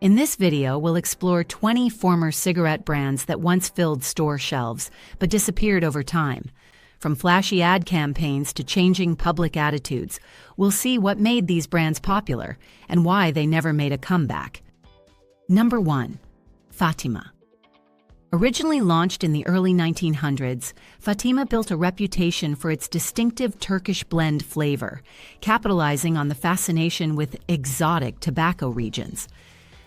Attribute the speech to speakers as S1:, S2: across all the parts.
S1: In this video, we'll explore 20 former cigarette brands that once filled store shelves, but disappeared over time. From flashy ad campaigns to changing public attitudes, we'll see what made these brands popular and why they never made a comeback. Number 1. Fatima. Originally launched in the early 1900s, Fatima built a reputation for its distinctive Turkish blend flavor, capitalizing on the fascination with exotic tobacco regions.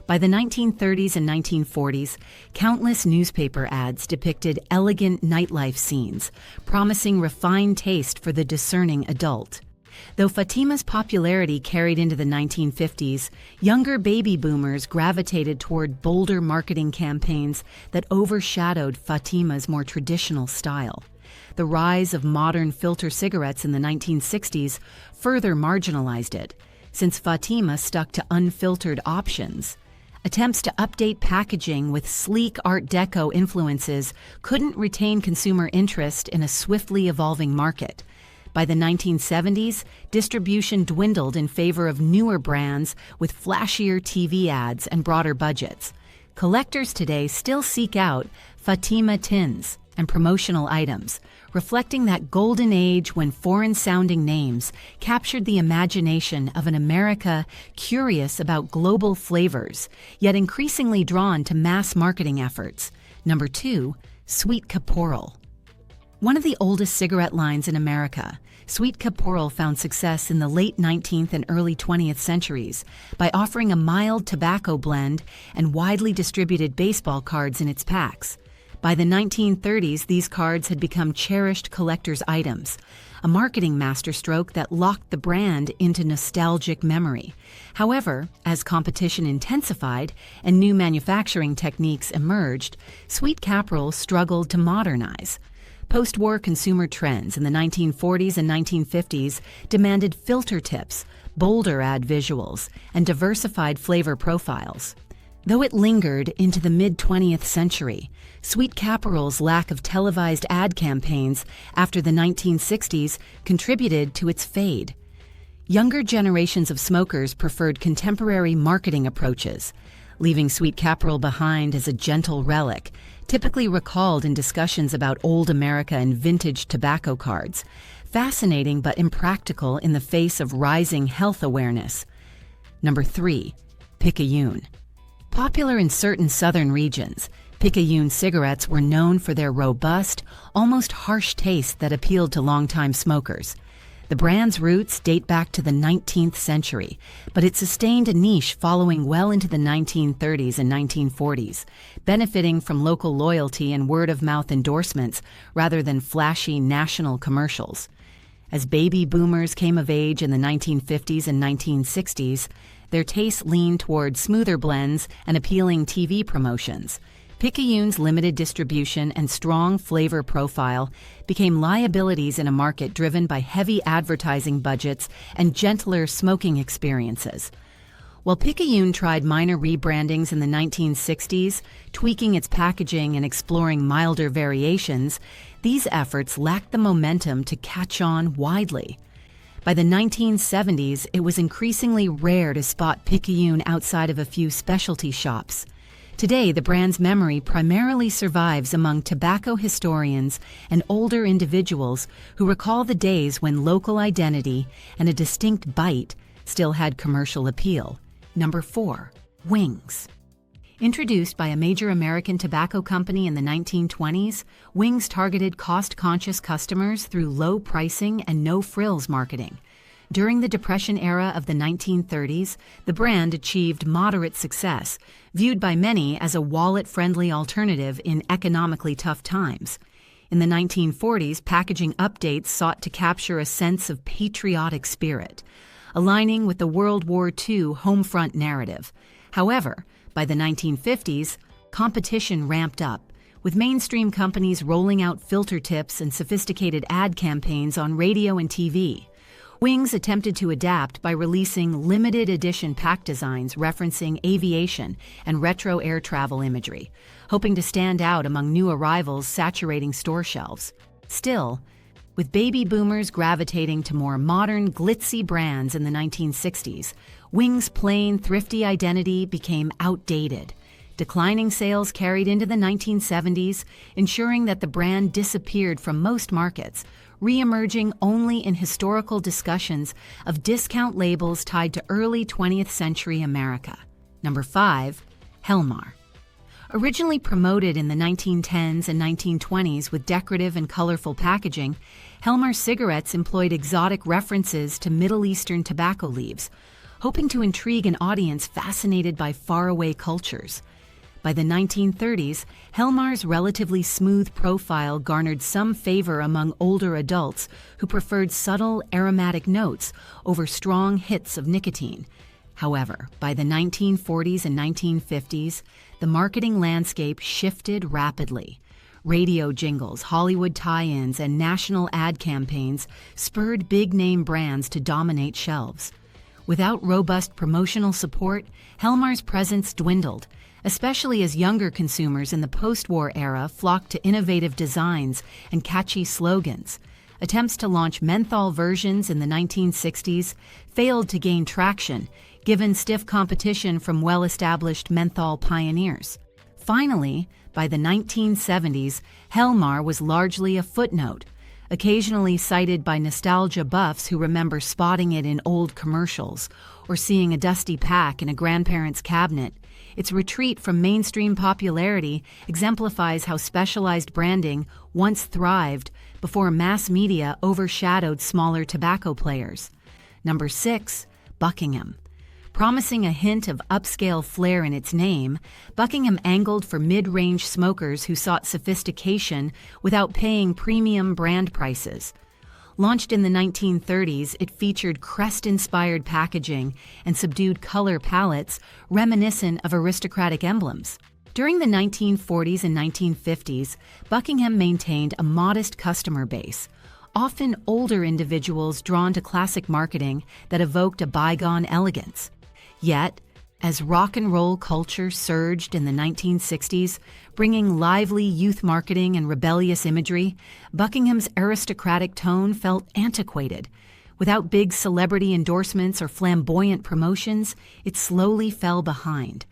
S1: By the 1930s and 1940s, countless newspaper ads depicted elegant nightlife scenes, promising refined taste for the discerning adult. Though Fatima's popularity carried into the 1950s, younger baby boomers gravitated toward bolder marketing campaigns that overshadowed Fatima's more traditional style. The rise of modern filter cigarettes in the 1960s further marginalized it, since Fatima stuck to unfiltered options. Attempts to update packaging with sleek Art Deco influences couldn't retain consumer interest in a swiftly evolving market. By the 1970s, distribution dwindled in favor of newer brands with flashier TV ads and broader budgets. Collectors today still seek out Fatima tins and promotional items, reflecting that golden age when foreign-sounding names captured the imagination of an America curious about global flavors, yet increasingly drawn to mass marketing efforts. Number 2. Sweet Caporal. One of the oldest cigarette lines in America, Sweet Caporal found success in the late 19th and early 20th centuries by offering a mild tobacco blend and widely distributed baseball cards in its packs. By the 1930s, these cards had become cherished collector's items, a marketing masterstroke that locked the brand into nostalgic memory. However, as competition intensified and new manufacturing techniques emerged, Sweet Caporal struggled to modernize. Post-war consumer trends in the 1940s and 1950s demanded filter tips, bolder ad visuals, and diversified flavor profiles. Though it lingered into the mid-20th century, Sweet Caporal's lack of televised ad campaigns after the 1960s contributed to its fade. Younger generations of smokers preferred contemporary marketing approaches, leaving Sweet Caporal behind as a gentle relic, typically recalled in discussions about old America and vintage tobacco cards, fascinating but impractical in the face of rising health awareness. Number 3. Picayune. Popular in certain southern regions, Picayune cigarettes were known for their robust, almost harsh taste that appealed to longtime smokers. The brand's roots date back to the 19th century, but it sustained a niche following well into the 1930s and 1940s, benefiting from local loyalty and word-of-mouth endorsements rather than flashy national commercials. As baby boomers came of age in the 1950s and 1960s, their tastes leaned toward smoother blends and appealing TV promotions. Picayune's limited distribution and strong flavor profile became liabilities in a market driven by heavy advertising budgets and gentler smoking experiences. While Picayune tried minor rebrandings in the 1960s, tweaking its packaging and exploring milder variations, these efforts lacked the momentum to catch on widely. By the 1970s, it was increasingly rare to spot Picayune outside of a few specialty shops. Today, the brand's memory primarily survives among tobacco historians and older individuals who recall the days when local identity and a distinct bite still had commercial appeal. Number 4. Wings. Introduced by a major American tobacco company in the 1920s, Wings targeted cost-conscious customers through low pricing and no-frills marketing. During the Depression era of the 1930s, the brand achieved moderate success, viewed by many as a wallet-friendly alternative in economically tough times. In the 1940s, packaging updates sought to capture a sense of patriotic spirit, aligning with the World War II homefront narrative. However, by the 1950s, competition ramped up, with mainstream companies rolling out filter tips and sophisticated ad campaigns on radio and TV. Wings attempted to adapt by releasing limited edition pack designs referencing aviation and retro air travel imagery, hoping to stand out among new arrivals saturating store shelves. Still, with baby boomers gravitating to more modern, glitzy brands in the 1960s, Wing's plain, thrifty identity became outdated. Declining sales carried into the 1970s, ensuring that the brand disappeared from most markets, re-emerging only in historical discussions of discount labels tied to early 20th century America. Number 5. Helmar. Originally promoted in the 1910s and 1920s with decorative and colorful packaging, Helmar cigarettes employed exotic references to Middle Eastern tobacco leaves, hoping to intrigue an audience fascinated by faraway cultures. By the 1930s, Helmar's relatively smooth profile garnered some favor among older adults who preferred subtle aromatic notes over strong hits of nicotine. However, by the 1940s and 1950s, the marketing landscape shifted rapidly. Radio jingles, Hollywood tie-ins, and national ad campaigns spurred big-name brands to dominate shelves. Without robust promotional support, Helmar's presence dwindled, especially as younger consumers in the post-war era flocked to innovative designs and catchy slogans. Attempts to launch menthol versions in the 1960s failed to gain traction, given stiff competition from well-established menthol pioneers. Finally, by the 1970s, Helmar was largely a footnote, occasionally cited by nostalgia buffs who remember spotting it in old commercials or seeing a dusty pack in a grandparent's cabinet. Its retreat from mainstream popularity exemplifies how specialized branding once thrived before mass media overshadowed smaller tobacco players. Number 6. Buckingham. Promising a hint of upscale flair in its name, Buckingham angled for mid-range smokers who sought sophistication without paying premium brand prices. Launched in the 1930s, it featured crest-inspired packaging and subdued color palettes reminiscent of aristocratic emblems. During the 1940s and 1950s, Buckingham maintained a modest customer base, often older individuals drawn to classic marketing that evoked a bygone elegance. Yet, as rock and roll culture surged in the 1960s, bringing lively youth marketing and rebellious imagery, Buckingham's aristocratic tone felt antiquated. Without big celebrity endorsements or flamboyant promotions, it slowly fell behind.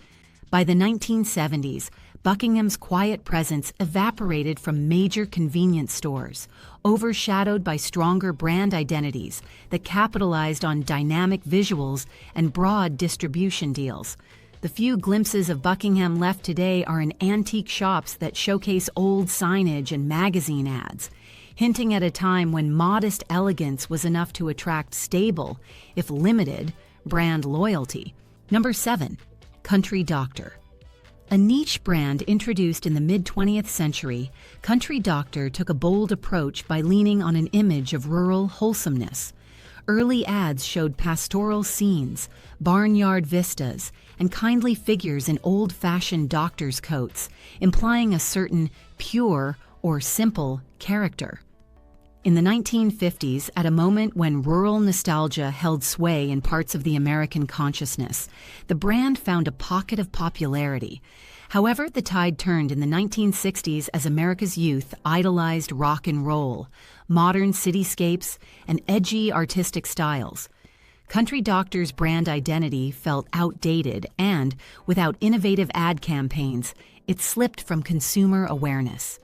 S1: By the 1970s, Buckingham's quiet presence evaporated from major convenience stores, overshadowed by stronger brand identities that capitalized on dynamic visuals and broad distribution deals. The few glimpses of Buckingham left today are in antique shops that showcase old signage and magazine ads, hinting at a time when modest elegance was enough to attract stable, if limited, brand loyalty. Number 7. Country Doctor. A niche brand introduced in the mid-20th century, Country Doctor took a bold approach by leaning on an image of rural wholesomeness. Early ads showed pastoral scenes, barnyard vistas, and kindly figures in old-fashioned doctor's coats, implying a certain pure or simple character. In the 1950s, at a moment when rural nostalgia held sway in parts of the American consciousness, the brand found a pocket of popularity. However, the tide turned in the 1960s as America's youth idolized rock and roll, modern cityscapes, and edgy artistic styles. Country Doctor's brand identity felt outdated and, without innovative ad campaigns, it slipped from consumer awareness.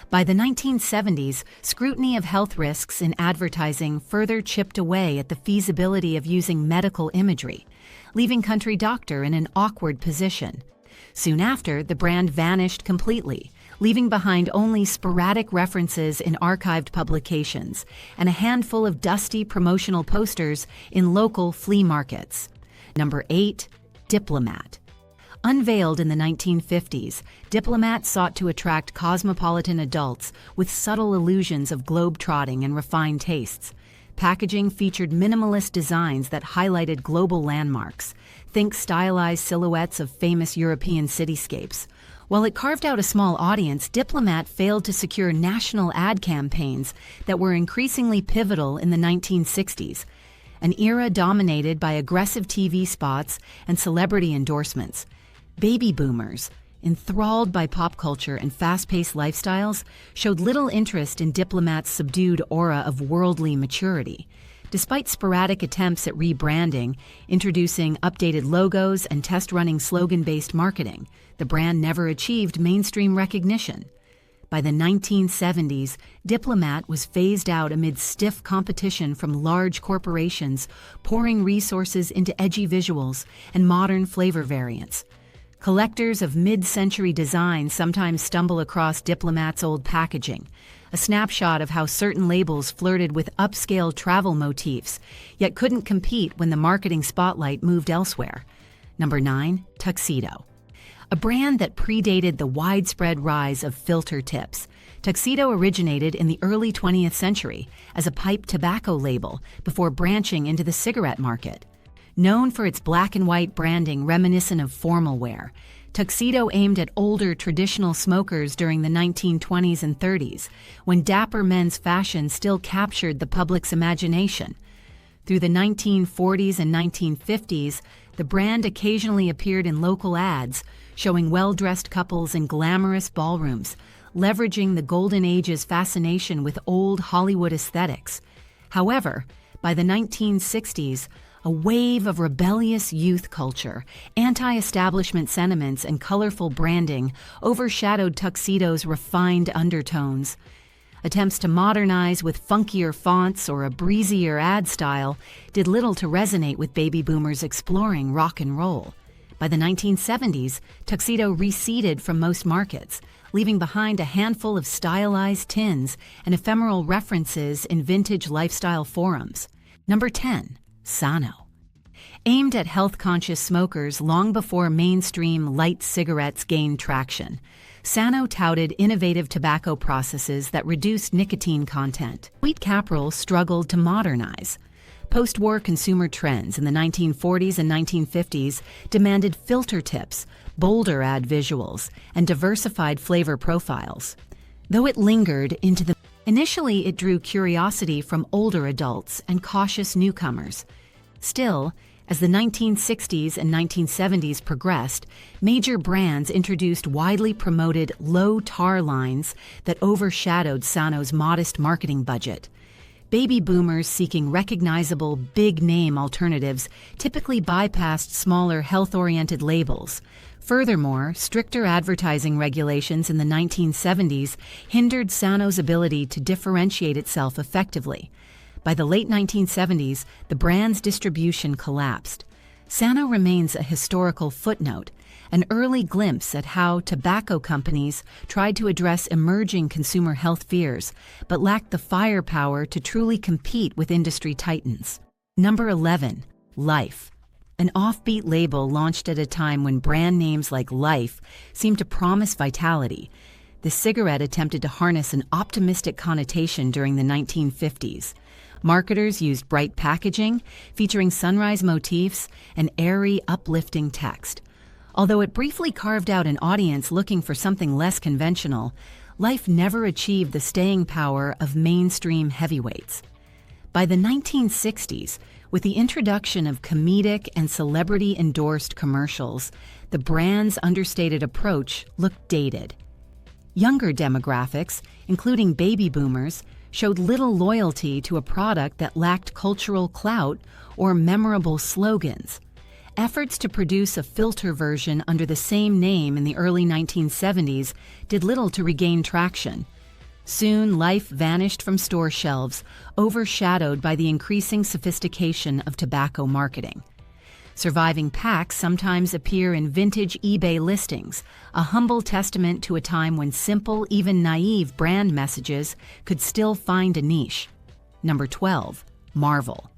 S1: By the 1970s, scrutiny of health risks in advertising further chipped away at the feasibility of using medical imagery, leaving Country Doctor in an awkward position. Soon after, the brand vanished completely, leaving behind only sporadic references in archived publications and a handful of dusty promotional posters in local flea markets. Number 8. Diplomat. Unveiled in the 1950s, Diplomat sought to attract cosmopolitan adults with subtle illusions of globe-trotting and refined tastes. Packaging featured minimalist designs that highlighted global landmarks. Think stylized silhouettes of famous European cityscapes. While it carved out a small audience, Diplomat failed to secure national ad campaigns that were increasingly pivotal in the 1960s, an era dominated by aggressive TV spots and celebrity endorsements. Baby boomers, enthralled by pop culture and fast-paced lifestyles, showed little interest in Diplomat's subdued aura of worldly maturity. Despite sporadic attempts at rebranding, introducing updated logos and test-running slogan-based marketing, the brand never achieved mainstream recognition. By the 1970s, Diplomat was phased out amid stiff competition from large corporations pouring resources into edgy visuals and modern flavor variants. Collectors of mid-century design sometimes stumble across Diplomat's old packaging, a snapshot of how certain labels flirted with upscale travel motifs, yet couldn't compete when the marketing spotlight moved elsewhere. Number 9. Tuxedo. A brand that predated the widespread rise of filter tips, Tuxedo originated in the early 20th century as a pipe tobacco label before branching into the cigarette market. Known for its black and white branding reminiscent of formal wear, Tuxedo aimed at older traditional smokers during the 1920s and 30s, when dapper men's fashion still captured the public's imagination. Through the 1940s and 1950s, the brand occasionally appeared in local ads, showing well-dressed couples in glamorous ballrooms, leveraging the Golden Age's fascination with old Hollywood aesthetics. However, by the 1960s, a wave of rebellious youth culture, anti-establishment sentiments, and colorful branding overshadowed Tuxedo's refined undertones. Attempts to modernize with funkier fonts or a breezier ad style did little to resonate with baby boomers exploring rock and roll. By the 1970s, Tuxedo receded from most markets, leaving behind a handful of stylized tins and ephemeral references in vintage lifestyle forums. Number 10. Sano. Aimed at health-conscious smokers long before mainstream light cigarettes gained traction, Sano touted innovative tobacco processes that reduced nicotine content. Sweet Caporal struggled to modernize. Post-war consumer trends in the 1940s and 1950s demanded filter tips, bolder ad visuals, and diversified flavor profiles. Though it lingered into the Initially, it drew curiosity from older adults and cautious newcomers. Still, as the 1960s and 1970s progressed, major brands introduced widely promoted low-tar lines that overshadowed Sano's modest marketing budget. Baby boomers seeking recognizable, big-name alternatives typically bypassed smaller, health-oriented labels. Furthermore, stricter advertising regulations in the 1970s hindered Sano's ability to differentiate itself effectively. By the late 1970s, the brand's distribution collapsed. Sano remains a historical footnote, an early glimpse at how tobacco companies tried to address emerging consumer health fears, but lacked the firepower to truly compete with industry titans. Number 11. Life. An offbeat label launched at a time when brand names like Life seemed to promise vitality. The cigarette attempted to harness an optimistic connotation during the 1950s. Marketers used bright packaging, featuring sunrise motifs and airy, uplifting text. Although it briefly carved out an audience looking for something less conventional, Life never achieved the staying power of mainstream heavyweights. By the 1960s, with the introduction of comedic and celebrity-endorsed commercials, the brand's understated approach looked dated. Younger demographics, including baby boomers, showed little loyalty to a product that lacked cultural clout or memorable slogans. Efforts to produce a filter version under the same name in the early 1970s did little to regain traction. Soon, Life vanished from store shelves, overshadowed by the increasing sophistication of tobacco marketing. Surviving packs sometimes appear in vintage eBay listings, a humble testament to a time when simple, even naive brand messages could still find a niche. Number 12. Marvel.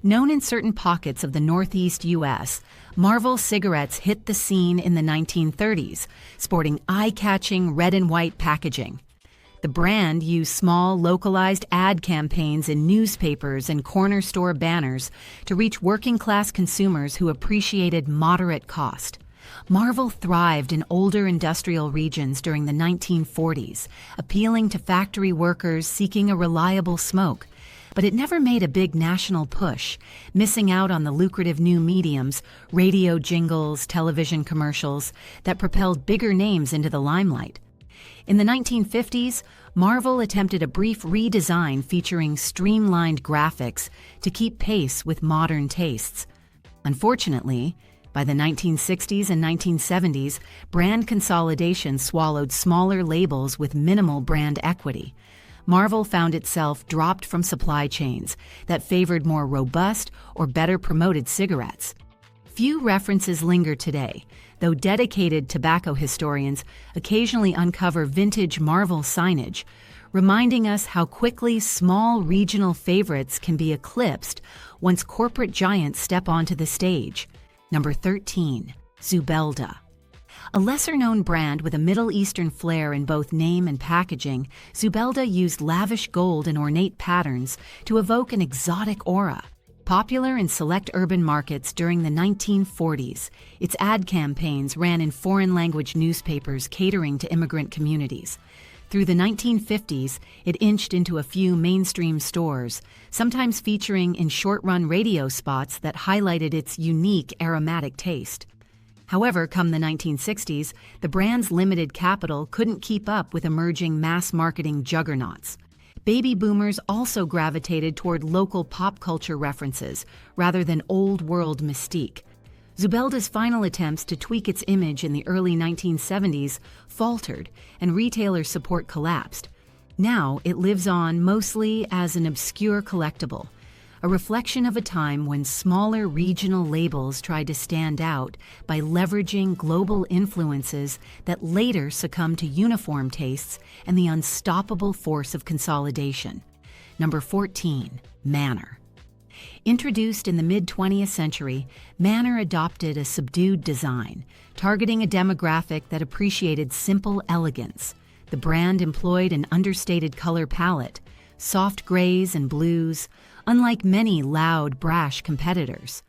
S1: Known in certain pockets of the Northeast U.S., Marvel cigarettes hit the scene in the 1930s, sporting eye-catching red and white packaging. The brand used small, localized ad campaigns in newspapers and corner store banners to reach working-class consumers who appreciated moderate cost. Marvel thrived in older industrial regions during the 1940s, appealing to factory workers seeking a reliable smoke. But it never made a big national push, missing out on the lucrative new mediums, radio jingles, television commercials, that propelled bigger names into the limelight. In the 1950s, Marvel attempted a brief redesign featuring streamlined graphics to keep pace with modern tastes. Unfortunately, by the 1960s and 1970s, brand consolidation swallowed smaller labels with minimal brand equity. Marvel found itself dropped from supply chains that favored more robust or better promoted cigarettes. Few references linger today, though dedicated tobacco historians occasionally uncover vintage Marvel signage, reminding us how quickly small regional favorites can be eclipsed once corporate giants step onto the stage. Number 13. Zubelda. A lesser-known brand with a Middle Eastern flair in both name and packaging, Zubelda used lavish gold and ornate patterns to evoke an exotic aura. Popular in select urban markets during the 1940s, its ad campaigns ran in foreign-language newspapers catering to immigrant communities. Through the 1950s, it inched into a few mainstream stores, sometimes featuring in short-run radio spots that highlighted its unique aromatic taste. However, come the 1960s, the brand's limited capital couldn't keep up with emerging mass-marketing juggernauts. Baby boomers also gravitated toward local pop culture references rather than old-world mystique. Zubelda's final attempts to tweak its image in the early 1970s faltered, and retailer support collapsed. Now it lives on mostly as an obscure collectible, a reflection of a time when smaller regional labels tried to stand out by leveraging global influences that later succumbed to uniform tastes and the unstoppable force of consolidation. Number 14. Manor. Introduced in the mid-20th century, Manor adopted a subdued design, targeting a demographic that appreciated simple elegance. The brand employed an understated color palette, soft grays and blues, unlike many loud, brash competitors.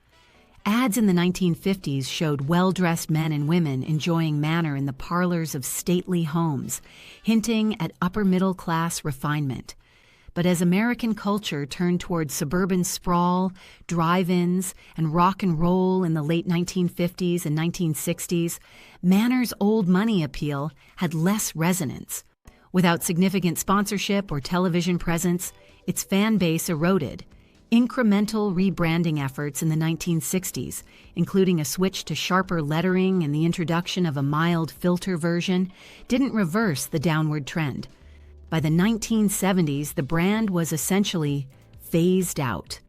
S1: Ads in the 1950s showed well-dressed men and women enjoying Manor in the parlors of stately homes, hinting at upper-middle-class refinement. But as American culture turned toward suburban sprawl, drive-ins, and rock and roll in the late 1950s and 1960s, Manor's old money appeal had less resonance. Without significant sponsorship or television presence, its fan base eroded. Incremental rebranding efforts in the 1960s, including a switch to sharper lettering and the introduction of a mild filter version, didn't reverse the downward trend. By the 1970s, the brand was essentially phased out.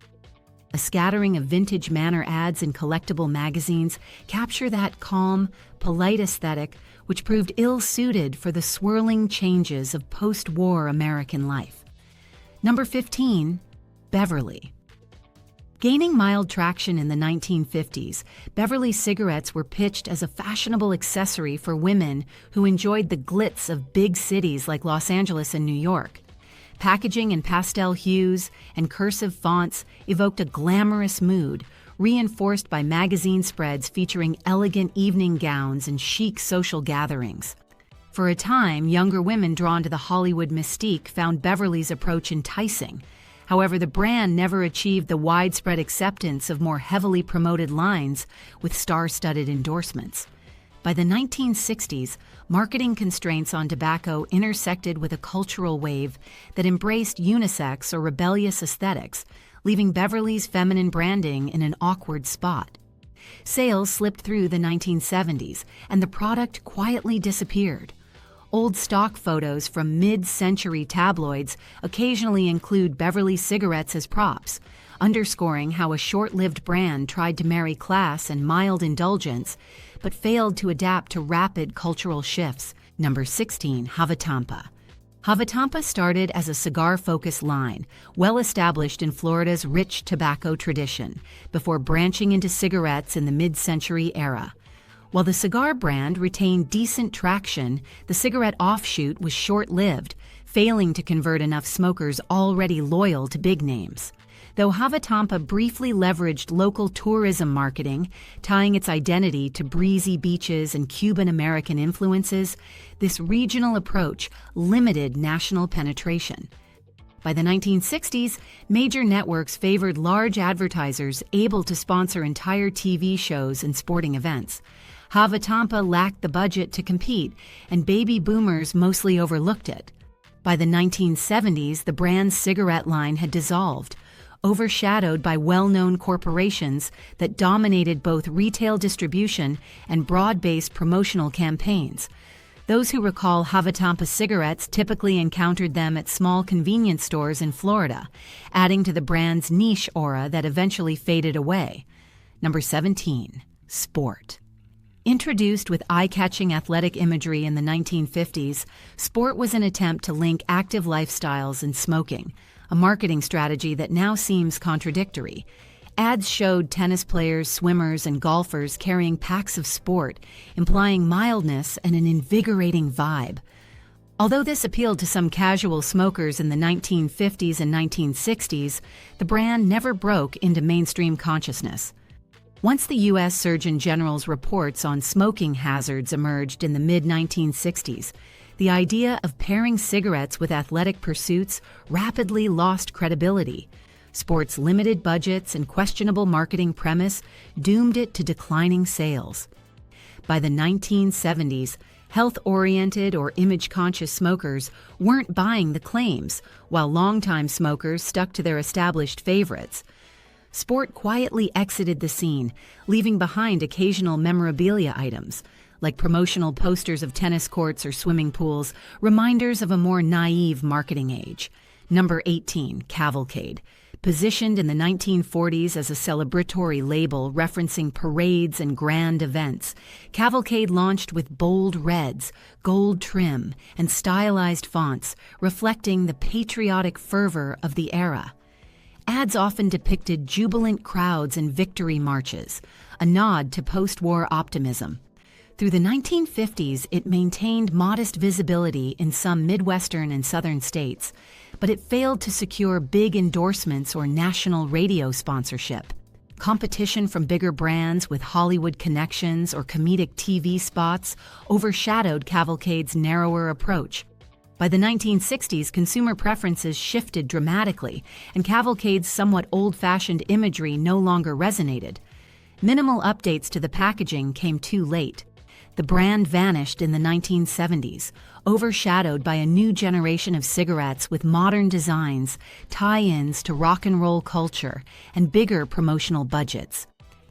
S1: A scattering of vintage Manor ads in collectible magazines capture that calm, polite aesthetic which proved ill-suited for the swirling changes of post-war American life. Number 15. Beverly. Gaining mild traction in the 1950s, Beverly cigarettes were pitched as a fashionable accessory for women who enjoyed the glitz of big cities like Los Angeles and New York. Packaging in pastel hues and cursive fonts evoked a glamorous mood, reinforced by magazine spreads featuring elegant evening gowns and chic social gatherings. For a time, younger women drawn to the Hollywood mystique found Beverly's approach enticing. However, the brand never achieved the widespread acceptance of more heavily promoted lines with star-studded endorsements. By the 1960s, marketing constraints on tobacco intersected with a cultural wave that embraced unisex or rebellious aesthetics, leaving Beverly's feminine branding in an awkward spot. Sales slipped through the 1970s, and the product quietly disappeared. Old stock photos from mid-century tabloids occasionally include Beverly cigarettes as props, underscoring how a short-lived brand tried to marry class and mild indulgence, but failed to adapt to rapid cultural shifts. Number 16. Havatampa. Havatampa started as a cigar-focused line, well established in Florida's rich tobacco tradition, before branching into cigarettes in the mid-century era. While the cigar brand retained decent traction, the cigarette offshoot was short-lived, failing to convert enough smokers already loyal to big names. Though Havatampa briefly leveraged local tourism marketing, tying its identity to breezy beaches and Cuban-American influences, this regional approach limited national penetration. By the 1960s, major networks favored large advertisers able to sponsor entire TV shows and sporting events. Havatampa lacked the budget to compete, and baby boomers mostly overlooked it. By the 1970s, the brand's cigarette line had dissolved, overshadowed by well-known corporations that dominated both retail distribution and broad-based promotional campaigns. Those who recall Havatampa cigarettes typically encountered them at small convenience stores in Florida, adding to the brand's niche aura that eventually faded away. Number 17. Sport. Introduced with eye-catching athletic imagery in the 1950s, sport was an attempt to link active lifestyles and smoking, a marketing strategy that now seems contradictory. Ads showed tennis players, swimmers, and golfers carrying packs of sport, implying mildness and an invigorating vibe. Although this appealed to some casual smokers in the 1950s and 1960s, the brand never broke into mainstream consciousness. Once the U.S. Surgeon General's reports on smoking hazards emerged in the mid-1960s, the idea of pairing cigarettes with athletic pursuits rapidly lost credibility. Sports' limited budgets and questionable marketing premise doomed it to declining sales. By the 1970s, health-oriented or image-conscious smokers weren't buying the claims, while longtime smokers stuck to their established favorites. Sport quietly exited the scene, leaving behind occasional memorabilia items, like promotional posters of tennis courts or swimming pools, reminders of a more naive marketing age. Number 18, Cavalcade. Positioned in the 1940s as a celebratory label referencing parades and grand events, Cavalcade launched with bold reds, gold trim, and stylized fonts, reflecting the patriotic fervor of the era. Ads often depicted jubilant crowds and victory marches, a nod to post-war optimism. Through the 1950s, it maintained modest visibility in some Midwestern and Southern states, but it failed to secure big endorsements or national radio sponsorship. Competition from bigger brands with Hollywood connections or comedic TV spots overshadowed Cavalcade's narrower approach. By the 1960s, consumer preferences shifted dramatically, and Cavalcade's somewhat old-fashioned imagery no longer resonated. Minimal updates to the packaging came too late. The brand vanished in the 1970s, overshadowed by a new generation of cigarettes with modern designs, tie-ins to rock and roll culture, and bigger promotional budgets.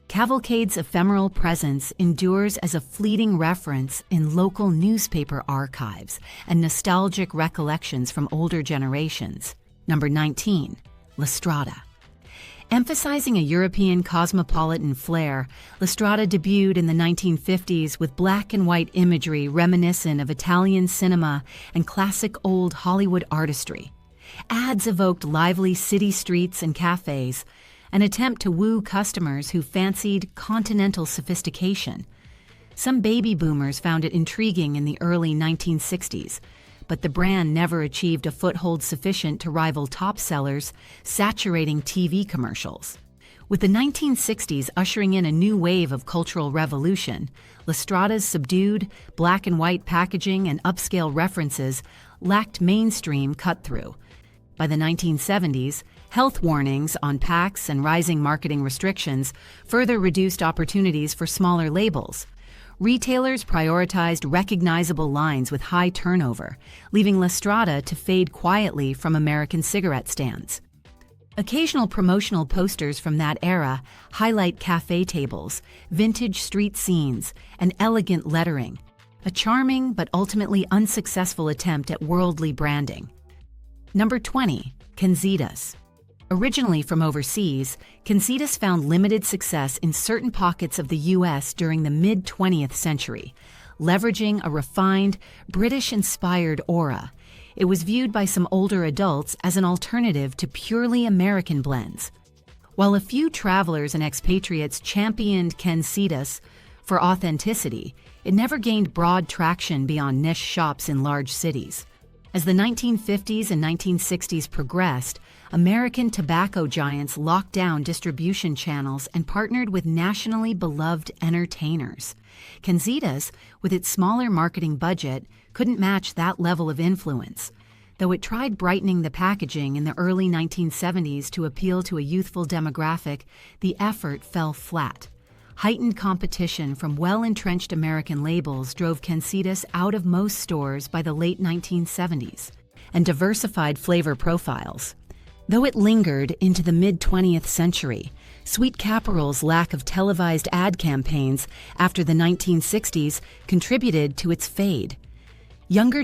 S1: Cavalcade's ephemeral presence endures as a fleeting reference in local newspaper archives and nostalgic recollections from older generations. Number 19. La Strada. Emphasizing a European cosmopolitan flair, La Strada debuted in the 1950s with black and white imagery reminiscent of Italian cinema and classic old Hollywood artistry. Ads evoked lively city streets and cafes, an attempt to woo customers who fancied continental sophistication. Some baby boomers found it intriguing in the early 1960s, but the brand never achieved a foothold sufficient to rival top sellers, saturating TV commercials. With the 1960s ushering in a new wave of cultural revolution, La Strada's subdued, black and white packaging and upscale references lacked mainstream cut-through. By the 1970s, health warnings on packs and rising marketing restrictions further reduced opportunities for smaller labels. Retailers prioritized recognizable lines with high turnover, leaving La Strada to fade quietly from American cigarette stands. Occasional promotional posters from that era highlight cafe tables, vintage street scenes, and elegant lettering, a charming but ultimately unsuccessful attempt at worldly branding. Number 20. Canzitas. Originally from overseas, Canzitas found limited success in certain pockets of the U.S. during the mid-20th century. Leveraging a refined, British-inspired aura, it was viewed by some older adults as an alternative to purely American blends. While a few travelers and expatriates championed Canzitas for authenticity, it never gained broad traction beyond niche shops in large cities. As the 1950s and 1960s progressed, American tobacco giants locked down distribution channels and partnered with nationally beloved entertainers. Canzitas, with its smaller marketing budget, couldn't match that level of influence. Though it tried brightening the packaging in the early 1970s to appeal to a youthful demographic, the effort fell flat. heightened competition from well-entrenched American labels drove Cansitas out of most stores by the late 1970s, and diversified flavor profiles. Though it lingered into the mid-20th century, Sweet Caporal's lack of televised ad campaigns after the 1960s contributed to its fade. Younger